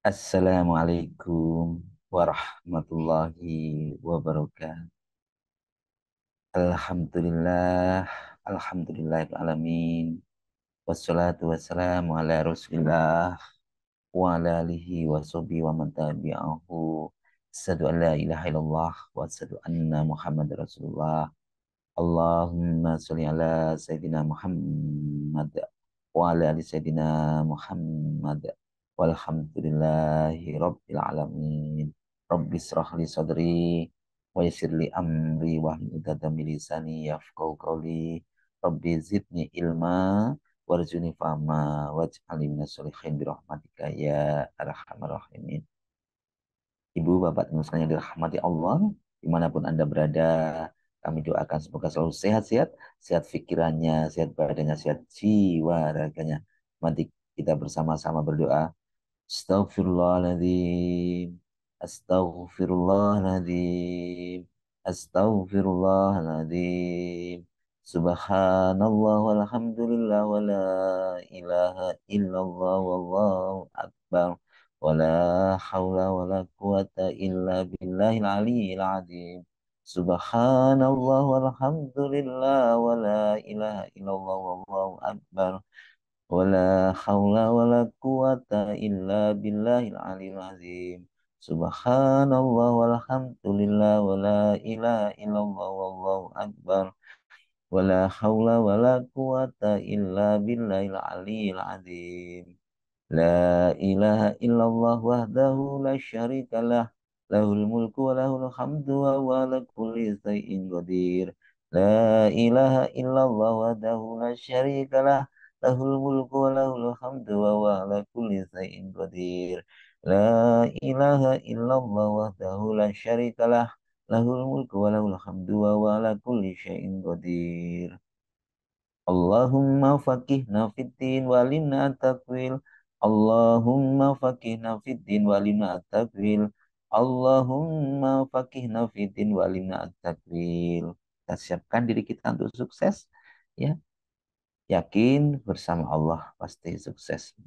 Assalamualaikum warahmatullahi wabarakatuh. Alhamdulillah, alhamdulillahirrahmanirrahim. Wassalatu wassalamu ala rasulillah wa ala alihi wa sahbihi wa man tabi'ahu. Asyhadu an la ilaha illallah wa asyhadu anna Muhammad Rasulullah. Allahumma sholli ala Sayyidina Muhammad wa ala ali Sayyidina Muhammad walhamdulillahi rabbil alamin. Rabbi israh li sadri wa yassir li amri wa hlul 'uqdatam min lisani yafqahu qawli. Rabbi zidni ilma warzuqni fahma waj'alni minas sholihin bi rahmatika ya arhamar rahimin. Ibu, bapak, dan sekalian yang dirahmati Allah, dimanapun Anda berada, kami doakan semoga selalu sehat-sehat, sehat pikirannya, sehat badannya, sehat jiwa raganya. Mari kita bersama-sama berdoa. Astaghfirullahaladzim, astaghfirullahaladzim, astaghfirullahaladzim. Subhanallah walhamdulillah wa la ilaha illallah wallahu akbar. Wala haula wala quwata illa billahil aliyyil azim. Subhanallah walhamdulillah wala ilaha illallah wallahu akbar. Wala haula wala quwata illa billahil aliyyil azim. Subhanallah walhamdulillah wala ilaha illallah wallahu akbar. Wala haula wala quwata illa billahil aliyyil azim. La ilaha illallah wahdahu la syarikalah. Lahul mulku wa lahul hamdu wa huwa ala kulli syai'in qadir. La ilaha illallah wahdahu la syarikalah. Lahul mulku wa lahul hamdu wa huwa ala kulli syai'in qadir. La ilaha illallah wahdahu la syarikalah. Lahul mulku wa lahul hamdu wa huwa ala kulli syai'in qadir. Allahumma faqihna fid din walimna takwil. Allahumma faqihna fid din walimna takwil. Allahumma faqihna fid din walimna takwil. Kita siapkan diri kita untuk sukses, ya. Yakin bersama Allah pasti sukses.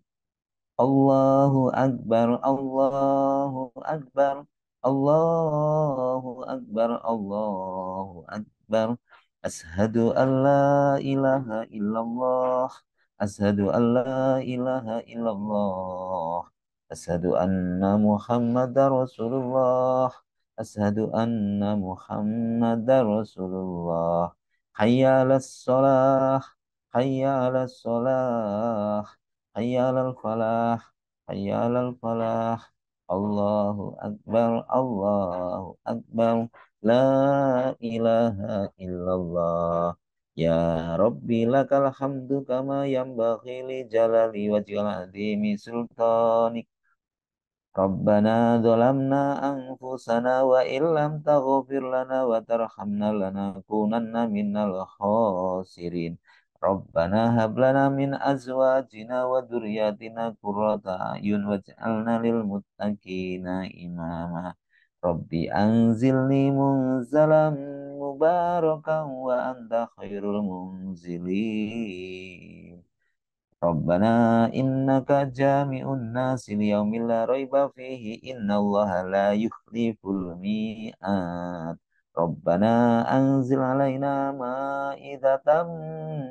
Allahu Akbar, Allahu Akbar, Allahu Akbar, Allahu Akbar. Ashadu an la ilaha illallah. Ashadu an la ilaha illallah. Ashadu anna Muhammadar Rasulullah. Ashadu anna Muhammadar Rasulullah. Hayya ala salah. Hayya ala salah. Hayya alal falah, hayya alal falah. Allahu Akbar, Allahu Akbar. La ilaha illallah. Ya Rabbi lakal hamdu kama yanbaghi li jalali wajhil azimi sultanik. Rabbana zalamna anfusana wa illam taghfir lana wa tarhamna lanakunanna minal khasirin. Rabbana hab lana min azwajina wa dzurriyyatina qurrata a'yun waj'alna lil muttaqina imama. Rabbi anzilni munzalan mubarakan wa anta khairul munzilin. Rabbana innaka jami'un nasi liyaumin la raiba fihi innallaha la yukhliful mi'ad. Rabbana anzil alaina ma'idatan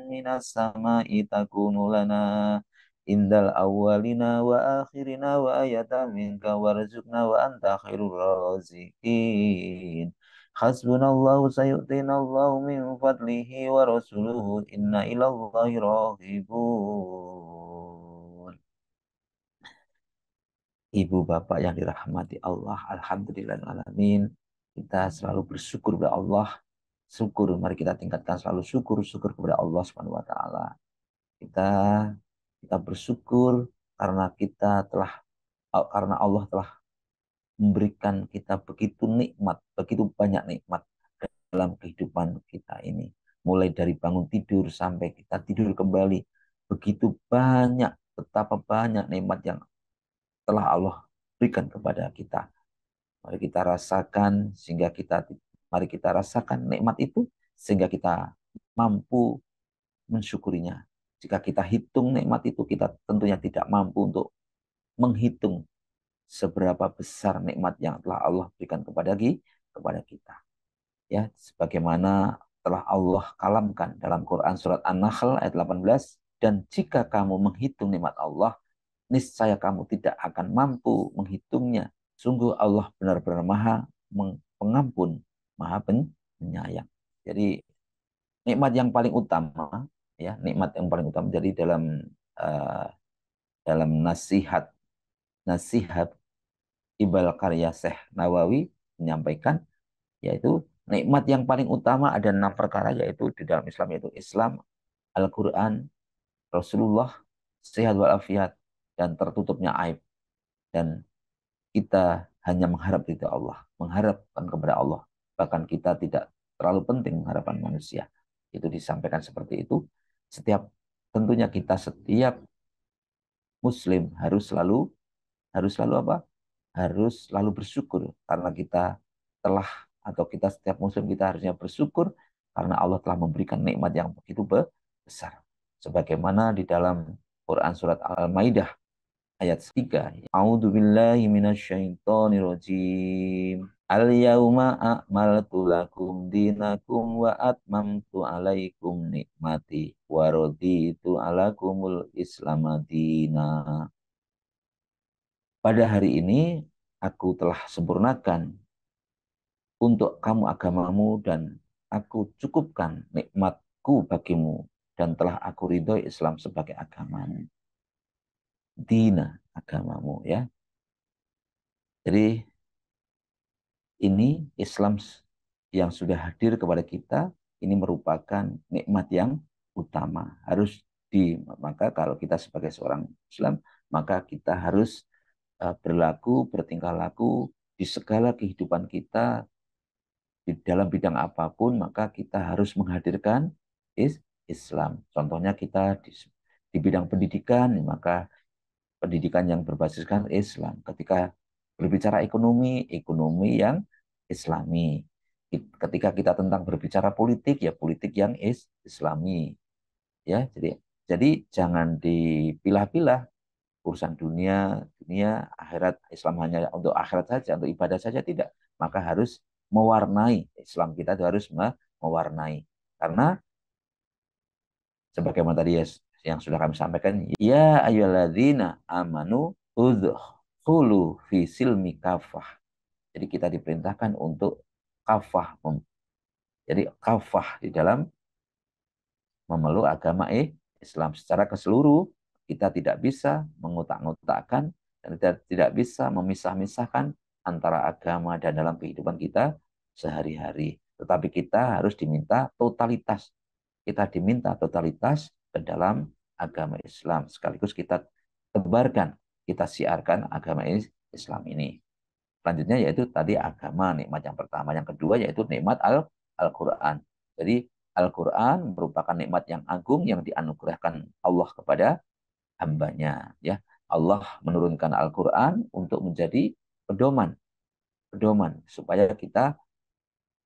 minas sama'i takunu lana indal awwalina wa akhirina wa ayatan minka warzuqna wa anta khairur raziqin. Hasbunallahu sayu'tinallahu min fadlihi wa rasuluhu inna ilallahi raghibun. Ibu bapak yang dirahmati Allah, alhamdulillahirrahmanirrahim. Kita selalu bersyukur kepada Allah. Syukur, mari kita tingkatkan selalu syukur kepada Allah Subhanahu wa taala. Kita kita bersyukur karena karena Allah telah memberikan kita begitu nikmat, begitu banyak nikmat dalam kehidupan kita ini. Mulai dari bangun tidur sampai kita tidur kembali. Begitu banyak, betapa banyak nikmat yang telah Allah berikan kepada kita. Mari kita rasakan mari kita rasakan nikmat itu sehingga kita mampu mensyukurinya. Jika kita hitung nikmat itu, kita tentunya tidak mampu untuk menghitung seberapa besar nikmat yang telah Allah berikan kepada kita. Ya, sebagaimana telah Allah kalamkan dalam Quran surat An-Nahl ayat 18, dan jika kamu menghitung nikmat Allah, niscaya kamu tidak akan mampu menghitungnya. Sungguh Allah benar-benar Maha Pengampun, Maha Penyayang. Jadi nikmat yang paling utama, ya, nikmat yang paling utama. Jadi uh, dalam nasihat nasihat Ibal karya Syekh Nawawi menyampaikan, yaitu nikmat yang paling utama ada 6 perkara, yaitu di dalam Islam, yaitu Islam, Al-Quran, Rasulullah, sehat walafiat, dan tertutupnya aib. Dan kita hanya mengharap ridha Allah, mengharapkan kepada Allah. Bahkan kita tidak terlalu penting harapan manusia. Itu disampaikan seperti itu. Tentunya kita setiap Muslim harus selalu apa? Harus selalu bersyukur karena kita setiap Muslim kita harusnya bersyukur karena Allah telah memberikan nikmat yang begitu besar. Sebagaimana di dalam Quran surat Al-Maidah ayat 3. A'udzu billahi minasyaitonir rajim. Al-yauma akmaltu lakum dinakum wa atmamtu alaikum nikmati wa raditu alakumul Islam madina. Pada hari ini aku telah sempurnakan untuk kamu agamamu dan aku cukupkan nikmatku bagimu dan telah aku ridhoi Islam sebagai agamamu. Dina, agamamu, ya. Jadi ini Islam yang sudah hadir kepada kita, ini merupakan nikmat yang utama. Maka kalau kita sebagai seorang Muslim, maka kita harus bertingkah laku di segala kehidupan kita, di dalam bidang apapun, maka kita harus menghadirkan Islam. Contohnya kita di bidang pendidikan, maka pendidikan yang berbasiskan Islam. Ketika berbicara ekonomi yang Islami. Ketika kita tentang berbicara politik, ya politik yang Islami. Ya, jadi jangan dipilah-pilah urusan dunia, akhirat. Islam hanya untuk akhirat saja, untuk ibadah saja tidak. Maka harus mewarnai, Islam kita itu harus mewarnai. Karena sebagaimana tadi yang sudah kami sampaikan, ya ayyuhalladzina amanu udkhulu fi silmi kafah. Jadi kita diperintahkan untuk kafah. Jadi kafah di dalam memeluk agama Islam secara keseluruh. Kita tidak bisa mengotak-ngotakkan dan kita tidak bisa memisah-misahkan antara agama dan dalam kehidupan kita sehari-hari. Tetapi kita harus diminta totalitas. Kita diminta totalitas ke dalam agama Islam. Sekaligus kita tebarkan, kita siarkan agama Islam ini. Selanjutnya yaitu tadi agama, nikmat yang pertama. Yang kedua yaitu nikmat Al-Quran. Jadi Al-Quran merupakan nikmat yang agung yang dianugerahkan Allah kepada hambanya. Ya, Allah menurunkan Al-Quran untuk menjadi pedoman, supaya kita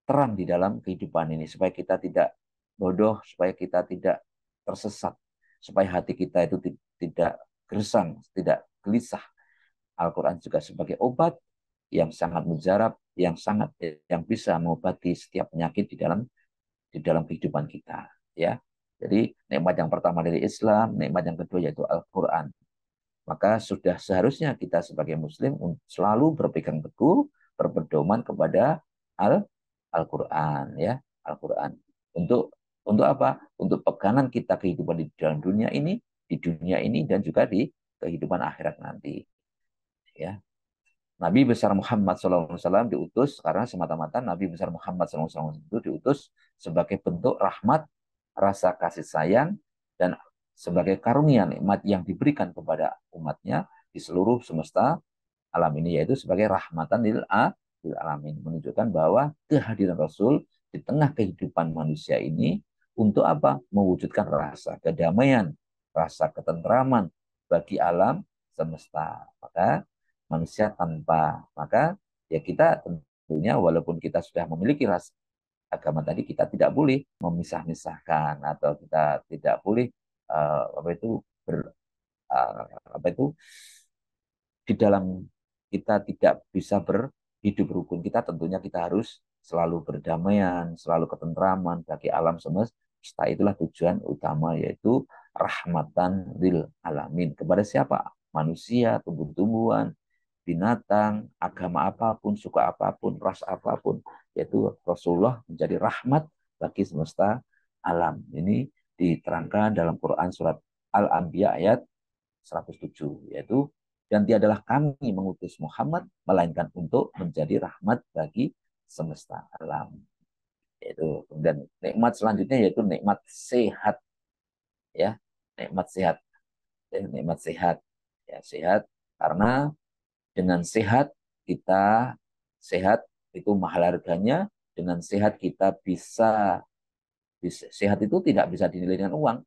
terang di dalam kehidupan ini, supaya kita tidak bodoh, supaya kita tidak tersesat, supaya hati kita itu tidak gersang, tidak gelisah. Al-Quran juga sebagai obat yang sangat mujarab, yang bisa mengobati setiap penyakit di dalam kehidupan kita, ya. Jadi nikmat yang pertama dari Islam, nikmat yang kedua yaitu Al-Qur'an. Maka sudah seharusnya kita sebagai muslim selalu berpegang teguh, berpedoman kepada Al-Qur'an, ya, Al-Qur'an. Untuk apa? Untuk pegangan kita kehidupan di dalam di dunia ini dan juga di kehidupan akhirat nanti, ya. Nabi besar Muhammad SAW diutus karena semata-mata Nabi besar Muhammad SAW itu diutus sebagai bentuk rahmat, rasa kasih sayang, dan sebagai karunia nikmat yang diberikan kepada umatnya di seluruh semesta alam ini, yaitu sebagai rahmatan lil alamin, menunjukkan bahwa kehadiran Rasul di tengah kehidupan manusia ini untuk apa? Mewujudkan rasa kedamaian, rasa ketentraman bagi alam semesta. Maka ya kita tentunya walaupun kita sudah memiliki rasa agama tadi, kita tidak boleh memisah-misahkan atau kita tidak boleh uh, apa itu ber, apa itu di dalam kita tidak bisa berhidup rukun. Kita tentunya kita harus selalu berdamaian, selalu ketentraman bagi alam semesta. Itulah tujuan utama, yaitu rahmatan lil alamin. Kepada siapa? Manusia, tumbuh-tumbuhan, binatang, agama apapun, suku apapun, ras apapun, yaitu Rasulullah menjadi rahmat bagi semesta alam. Ini diterangkan dalam Quran surat Al-Anbiya ayat 107, yaitu dan tiadalah kami mengutus Muhammad melainkan untuk menjadi rahmat bagi semesta alam. Yaitu kemudian nikmat selanjutnya yaitu nikmat sehat, ya, nikmat sehat, ya, nikmat sehat, ya, sehat karena dengan sehat kita sehat itu mahal harganya. Dengan sehat kita bisa sehat itu tidak bisa dinilai dengan uang,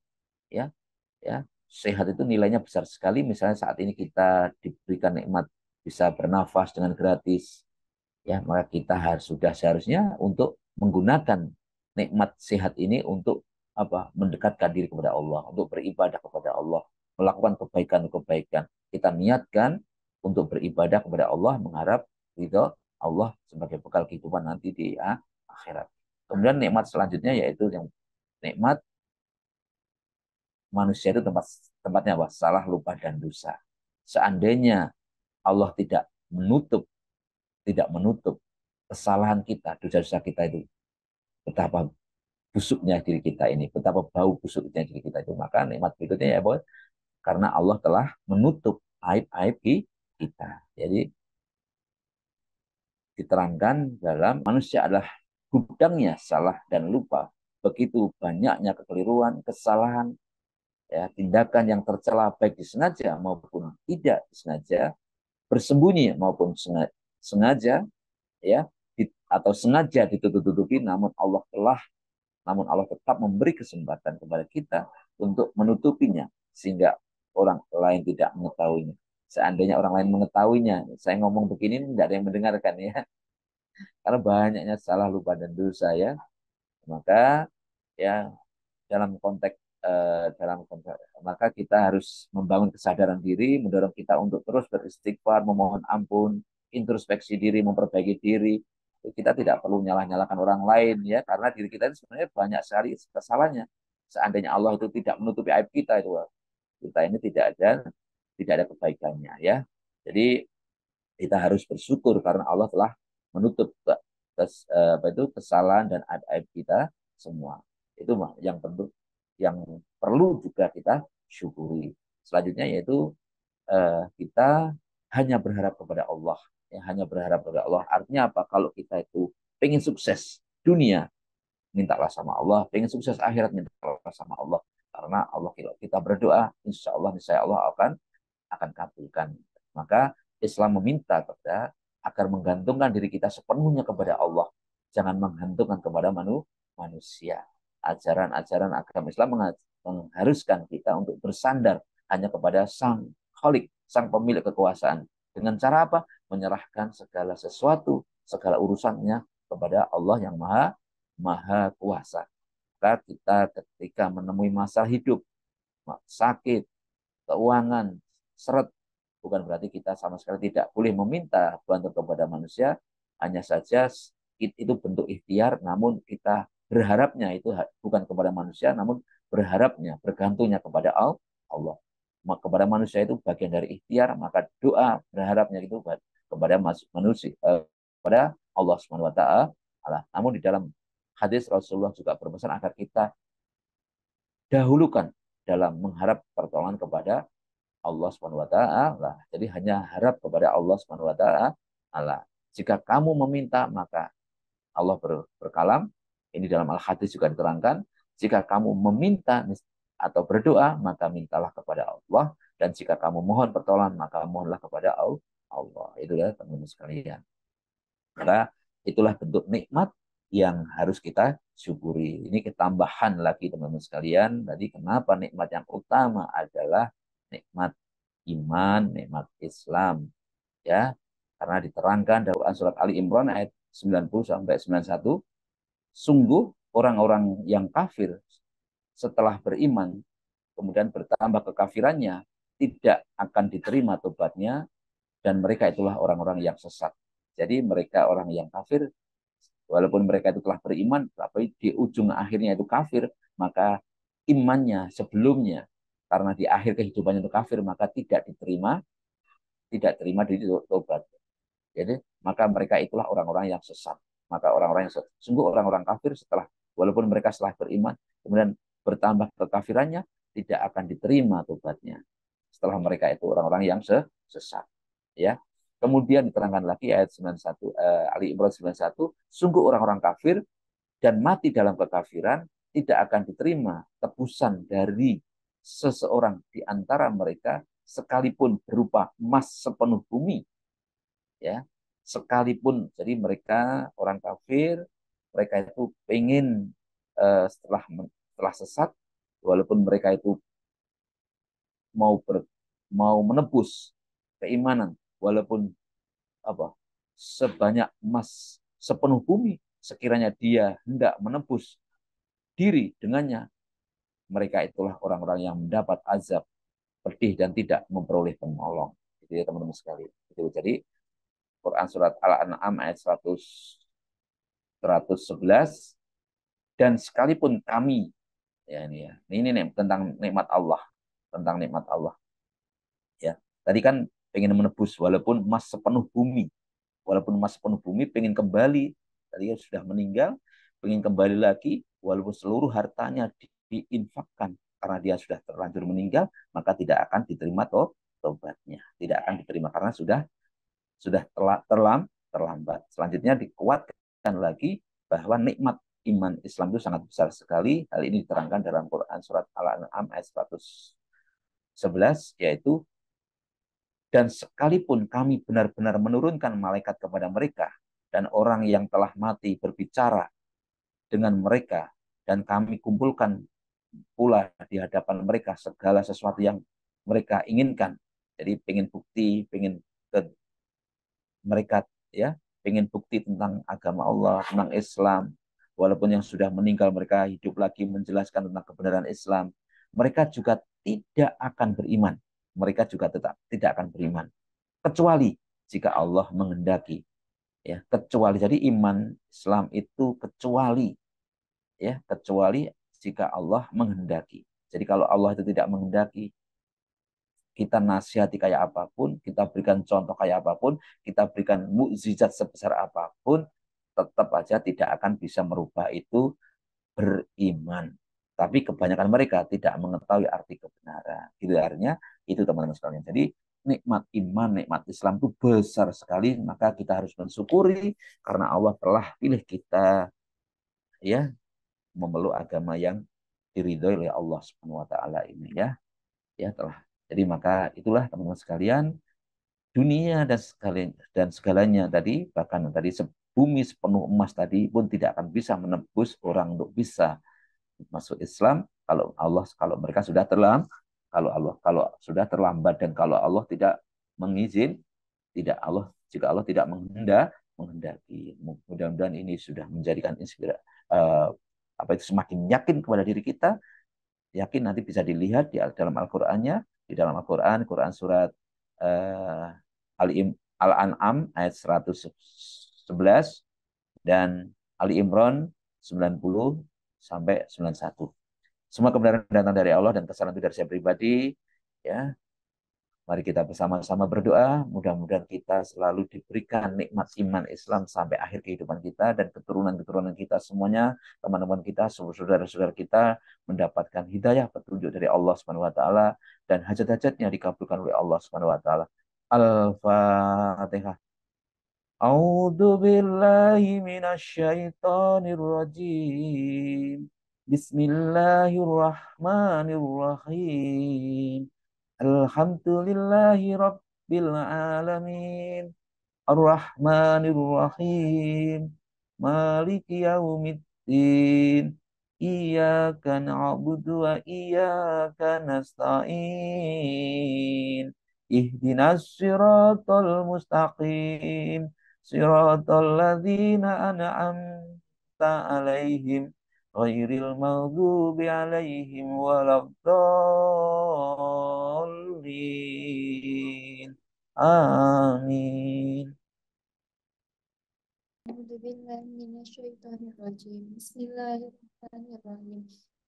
ya, ya. Sehat itu nilainya besar sekali. Misalnya saat ini kita diberikan nikmat bisa bernafas dengan gratis, ya, maka kita sudah seharusnya untuk menggunakan nikmat sehat ini untuk apa? Mendekatkan diri kepada Allah, untuk beribadah kepada Allah, melakukan kebaikan-kebaikan. Kita niatkan untuk beribadah kepada Allah, mengharap ridho Allah sebagai bekal kehidupan nanti di akhirat. Kemudian nikmat selanjutnya yaitu yang nikmat manusia itu tempatnya apa? Salah, lupa, dan dosa. Seandainya Allah tidak menutup kesalahan kita, dosa-dosa kita itu, betapa busuknya diri kita ini, betapa bau busuknya diri kita itu, maka nikmat berikutnya ya boy, karena Allah telah menutup aib-aib kita. Jadi diterangkan dalam manusia adalah gudangnya salah dan lupa. Begitu banyaknya kekeliruan, kesalahan, ya, tindakan yang tercela baik disengaja maupun tidak disengaja, bersembunyi maupun sengaja, ya, atau sengaja ditutup-tutupi, namun Allah tetap memberi kesempatan kepada kita untuk menutupinya sehingga orang lain tidak mengetahuinya. Seandainya orang lain mengetahuinya, saya ngomong begini tidak ada yang mendengarkan, ya, karena banyaknya salah, lupa, dan dosa, ya. Maka ya dalam konteks maka kita harus membangun kesadaran diri, mendorong kita untuk terus beristighfar, memohon ampun, introspeksi diri, memperbaiki diri. Kita tidak perlu nyalah-nyalahkan orang lain, ya, karena diri kita itu sebenarnya banyak sekali kesalahannya. Seandainya Allah itu tidak menutupi aib kita itu, kita ini tidak ada kebaikannya, ya. Jadi kita harus bersyukur karena Allah telah menutup apa itu kesalahan dan aib-aib kita semua. Itu yang perlu juga kita syukuri. Selanjutnya yaitu kita hanya berharap kepada Allah. Ya, hanya berharap kepada Allah. Artinya apa? Kalau kita itu pengen sukses dunia, mintalah sama Allah. Pengen sukses akhirat, mintalah sama Allah. Karena Allah, kalau kita berdoa, insya Allah akan kabulkan. Maka Islam meminta kepada agar menggantungkan diri kita sepenuhnya kepada Allah. Jangan menggantungkan kepada manusia. Ajaran-ajaran agama Islam mengharuskan kita untuk bersandar hanya kepada Sang Khalik, Sang pemilik kekuasaan. Dengan cara apa? Menyerahkan segala sesuatu, segala urusannya kepada Allah yang Maha Kuasa. Maka kita ketika menemui masalah hidup, sakit, keuangan, seret, bukan berarti kita sama sekali tidak boleh meminta bantuan kepada manusia, hanya saja itu bentuk ikhtiar, namun kita berharapnya itu bukan kepada manusia, namun berharapnya, bergantungnya kepada Allah. Kepada manusia itu bagian dari ikhtiar, maka doa berharapnya itu kepada manusia, kepada Allah Subhanahu wa taala. Namun di dalam hadis Rasulullah juga berpesan agar kita dahulukan dalam mengharap pertolongan kepada Allah Subhanahu wa taala. Jadi hanya harap kepada Allah Subhanahu wa taala. Jika kamu meminta, maka Allah berkalam. Ini dalam Al-Hadis juga diterangkan, jika kamu meminta atau berdoa, maka mintalah kepada Allah, dan jika kamu mohon pertolongan, maka mohonlah kepada Allah. Itulah teman-teman sekalian. Maka itulah bentuk nikmat yang harus kita syukuri. Ini ketambahan lagi teman-teman sekalian. Tadi kenapa nikmat yang utama adalah nikmat iman, nikmat Islam, ya. Karena diterangkan dalam surat Ali Imran ayat 90 sampai 91, sungguh orang-orang yang kafir setelah beriman kemudian bertambah kekafirannya tidak akan diterima tobatnya dan mereka itulah orang-orang yang sesat. Jadi mereka orang yang kafir, walaupun mereka itu telah beriman, tapi di ujung akhirnya itu kafir, maka imannya sebelumnya, karena di akhir kehidupannya itu kafir, maka tidak terima di tobat. Jadi maka mereka itulah orang-orang yang sesat. Maka orang-orang yang sesat, sungguh orang-orang kafir setelah, walaupun mereka setelah beriman, kemudian bertambah kekafirannya, tidak akan diterima tobatnya. Setelah mereka itu orang-orang yang sesat. Ya. Kemudian diterangkan lagi ayat 91, Ali Imran 91, sungguh orang-orang kafir dan mati dalam kekafiran tidak akan diterima tebusan dari seseorang di antara mereka sekalipun berupa emas sepenuh bumi, ya, sekalipun. Jadi mereka orang kafir, mereka itu pengen setelah sesat, walaupun mereka itu mau mau menebus keimanan, walaupun apa sebanyak emas sepenuh bumi, sekiranya dia hendak menebus diri dengannya, mereka itulah orang-orang yang mendapat azab pedih dan tidak memperoleh penolong. Itu ya teman-teman sekalian. Itu jadi Quran surat Al-An'am ayat 111, dan sekalipun kami, ya ini ya, ini nih tentang nikmat Allah, tentang nikmat Allah, ya. Tadi kan pengen menebus walaupun emas sepenuh bumi, pengen kembali, tadi sudah meninggal, pengen kembali lagi walaupun seluruh hartanya diinfakkan, karena dia sudah terlanjur meninggal, maka tidak akan diterima tobatnya, tidak akan diterima karena sudah terlambat. Selanjutnya dikuatkan lagi bahwa nikmat iman Islam itu sangat besar sekali. Hal ini diterangkan dalam Quran surat Al-An'am ayat 111, yaitu dan sekalipun kami benar-benar menurunkan malaikat kepada mereka dan orang yang telah mati berbicara dengan mereka, dan kami kumpulkan pula di hadapan mereka segala sesuatu yang mereka inginkan. Jadi pengen bukti, pengen ke mereka, ya, pengen bukti tentang agama Allah, tentang Islam. Walaupun yang sudah meninggal mereka hidup lagi menjelaskan tentang kebenaran Islam, mereka juga tidak akan beriman. Mereka juga tetap tidak akan beriman kecuali jika Allah menghendaki, ya, kecuali. Jadi iman Islam itu kecuali, ya, kecuali jika Allah menghendaki. Jadi kalau Allah itu tidak menghendaki, kita nasihati kayak apapun, kita berikan contoh kayak apapun, kita berikan mukjizat sebesar apapun, tetap aja tidak akan bisa merubah itu beriman. Tapi kebanyakan mereka tidak mengetahui arti kebenaran. Gitu artinya itu teman-teman sekalian. Jadi nikmat iman, nikmat Islam itu besar sekali, maka kita harus mensyukuri karena Allah telah pilih kita, ya, memeluk agama yang diridhoi oleh Allah Subhanahu wa taala ini, ya. Ya telah. Jadi maka itulah teman-teman sekalian, dunia dan segalanya tadi, bahkan tadi bumi sepenuh emas tadi pun tidak akan bisa menebus orang untuk bisa masuk Islam kalau mereka sudah kalau sudah terlambat, dan kalau Allah tidak mengizin, tidak Allah jika Allah tidak menghendaki. Mudah-mudahan ini sudah menjadikan inspirasi, apa itu, semakin yakin kepada diri kita, yakin nanti bisa dilihat di dalam Al-Qur'annya, di dalam Al-Qur'an, Quran surat uh, Al-An'am ayat 111 dan Ali Imran 90 sampai 91. Semua kebenaran datang dari Allah dan kesalahan itu dari saya pribadi, ya. Mari kita bersama-sama berdoa, mudah-mudahan kita selalu diberikan nikmat iman Islam sampai akhir kehidupan kita, dan keturunan-keturunan kita semuanya, teman-teman kita, saudara-saudara kita mendapatkan hidayah petunjuk dari Allah Subhanahu wa taala, dan hajat-hajatnya dikabulkan oleh Allah Subhanahu wa taala. Al-Fatihah. A'udzu billahi minasyaitonir rajim. Bismillahirrahmanirrahim. Alhamdulillahi rabbil alamin. Ar-Rahmanir-Rahim. Maliki yaumiddin. Iyyaka na'budu wa iyyaka nasta'in. Ihdinas siratal mustaqim. Siratal ladzina an'amta 'alaihim ghairil maghdubi 'alaihim waladdallin. Amin. أعوذ بالله من الشيطان الرجيم بسم الله الرحمن الرحيم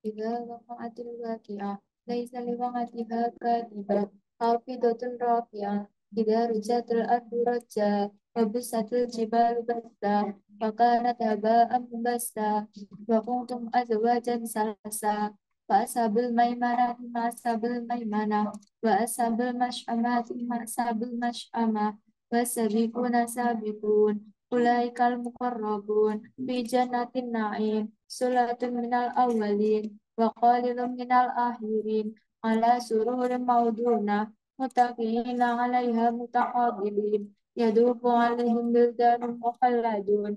إذا وقعت الواقعة ليس لوقعتها كاذبة خافضة رافعة إذا رجت الأرض رجا وبست الجبال بسا فكانت هباء منبثا وكنتم أزواجا ثلاثا فأصحاب الميمنة ما أصحاب الميمنة وأصحاب المشأمة ما أصحاب المشأمة والسابقون سابقون أولئك المقربون في جنات النعيم ثلة من الأولين وقليل من الآخرين على سرور موضونة متكئين عليها متقابلين يدوب عليهم بلدان مخلدون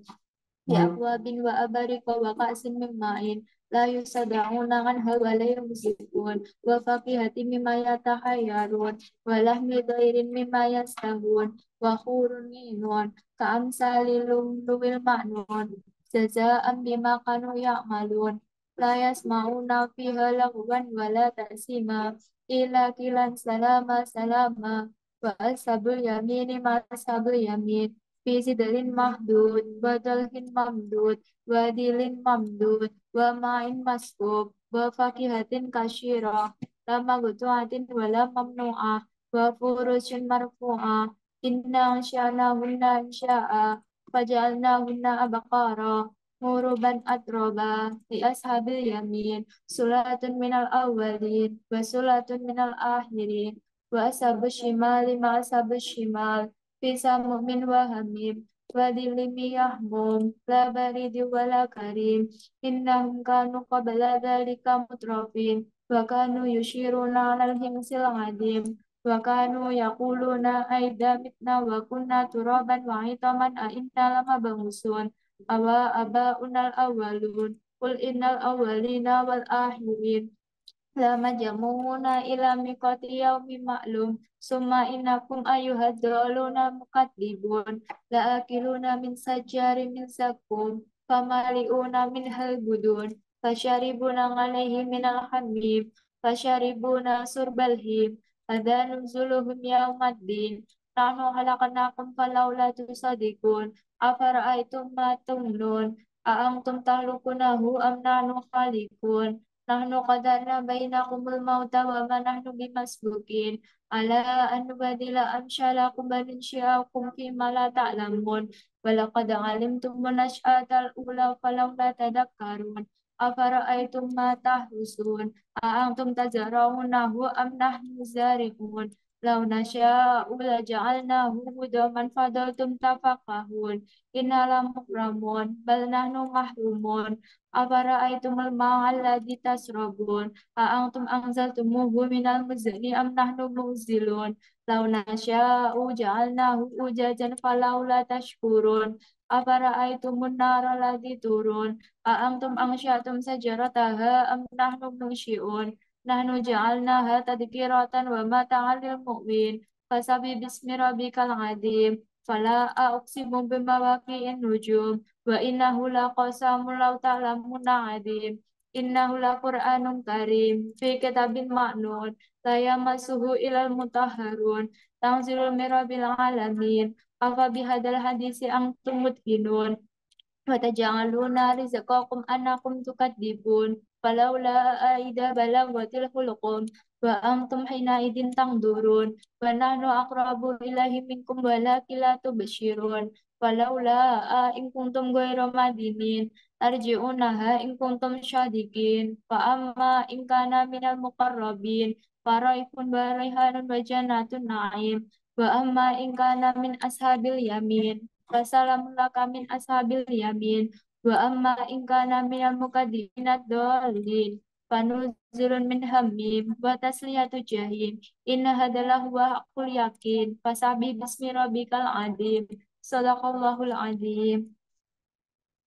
بأكواب وأباريق وكأس من معين لا يصدعون عنها ولا يمسكون وفاكهة مما يتخيرون ولحم طير مما يشتهون وحور عين كأمثال اللؤلؤ المكنون جزاء بما كانوا يعملون لا يسمعون فيها لغوا ولا تأثيما إلا قيلا سلاما سلاما وأصحاب اليمين ما أصحاب اليمين في سدر مهدود وطلح ممدود وديل ممدود وماء مسكوب وفاكهة كثيرة لا مقطوعة ولا ممنوعة وفرش مرفوعة إنا أنشأناهن إنشاء فجعلناهن أبقارا عربا أترابا لأصحاب اليمين سلالة من الأولين وسلالة من الآخرين وأصحاب الشمال مع أصحاب الشمال في سموم وهميم وظل من يحموم لا بريد ولا كريم إنهم كانوا قبل ذلك مترفين وكانوا يشيرون على الحمص العظيم وكانوا يقولون أئذا متنا وكنا ترابا وعظاما أئنا لمبعوثون أو آباؤنا الأولون قل إن الأولين والآخرين لمجموعون إلى ميقات يوم معلوم ثم إنكم أيها الضالون المكذبون لآكلون من شجر من زقوم فمالئون منها البطون فشاربون عليه من الحميم فشاربون شرب الهيم هذا نزلهم يوم الدين نحن خلقناكم فلولا تصدقون أفرأيتم ما تمنون أأنتم تخلقونه أم نحن الخالقون نحن قدرنا بينكم الموت وما نحن بمسبوقين على أن نبدل أمثالكم وننشئكم فيما لا تعلمون ولقد علمتم النشأة الأولى فلولا تذكرون أفرأيتم ما تحرثون أأنتم تزرعونه أم نحن الزارعون لو نشاء لجعلناه هدى فظلتم تفقهون إنا لمكرمون بل نحن محرومون أفرأيتم الماء الذي تشربون أأنتم أنزلتموه من المزن أم نحن المنزلون لو نشاء جعلناه أجاجا فلولا تشكرون أفرأيتم النار التي تورون أأنتم أنشأتم شجرتها أم نحن المنشئون نحن جعلناها تذكرة ومتاعا للمؤمنين فسبح باسم ربك العظيم فلا أقسم بمواقع النجوم وإنه لقسم لو تعلمون عظيم إنه لقرآن كريم في كتاب مكنون لا يمسه إلا المطهرون تنزيل من رب العالمين أفبهذا الحديث أنتم مدهنون وتجعلون رزقكم أنكم تكذبون فلولا إذا بلغت الحلقوم وأنتم حينئذ تنظرون ونحن أقرب إليه منكم ولكن لا تبشرون فلولا إن كنتم غير مدينين ترجعونها إن كنتم صادقين فأما إن كان من المقربين فريح وريحان وجنات النعيم وأما إن كان من أصحاب اليمين فسلام لك من أصحاب اليمين وأما إن كان من المكذبين الضالين فنزل من حميم وتسلية جحيم إن هذا لهو حق اليقين فسبح باسم ربك العظيم صدق الله العظيم